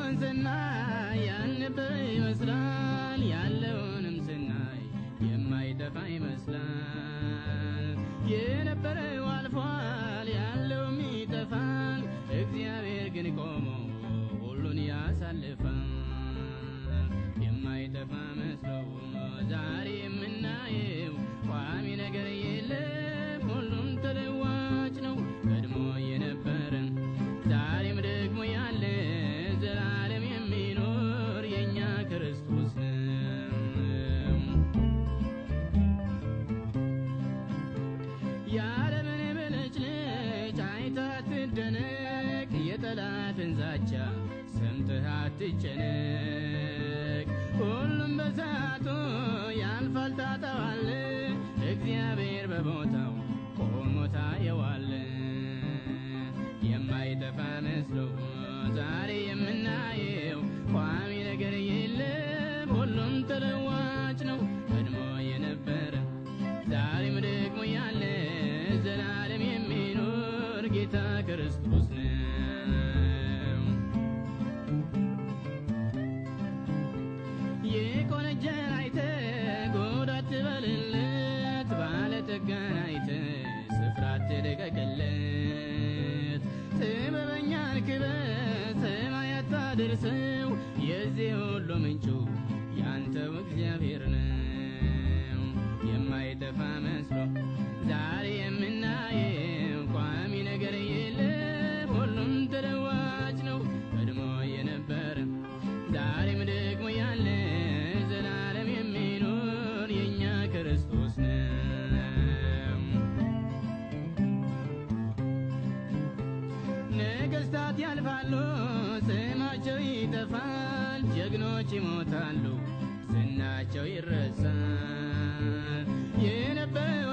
የነበረውን ስናይ ያልነበረ ይመስላል ያለውንም ስናይ የማይጠፋ ይመስላል የነበረው አልፏል ያለውም ይጠፋል እግዚአብሔር ግን ቆሞ ሁሉን ያሳልፋል የማይጠፋ መስሎ ዛሬ የምናየው ቋሚ ነገር የለም ሁሉም ተለዋጭ ነው ቀድሞ የነበረ ዛሬም ደግሞ ያለ ዘላለም የሚኖር የኛ ክርስቶስ ነው ያለምን ብልጭልጭ አይተህ አትደነቅ የጠላትን ዛቻ ሰምተህ አትጨነቅ ሁሉም በሰዓቱ ያልፋል ታጠዋለህ እግዚአብሔር በቦታው ቆሞ ታየዋለህ የማይጠፋ መስሎ ዛሬ የምናየው ቋሚ ነገር የለም ሁሉም ተለዋጭ ነው ቀድሞ የነበረ ዛሬም ደግሞ ያለ ዘላለም የሚኖር ጌታ ክርስቶስ ነው የቆነጀን አይተህ ጉድ አትበልለት ባለጠጋን አይተህ ስፍራ አትልቀቅለት ጥበበኛን ክበት ሰማይ አታድርሰው የዚህ ሁሉ ምንጩ ያንተው እግዚአብሔር ነው የማይጠፋ መስሎ ዛሬ የምናየው ቋሚ ነገር የለም ሁሉም ተለዋጭ ነው ቀድሞ የነበረ ዛሬም ደግሞ ያለ ዘላለም የሚኖር የኛ ክርስቶስ ነው ነገሥታት ያልፋሉ ስማቸው ይጠፋል ጀግኖች ይሞታሉ ዝናቸው ይረሳል የነበረው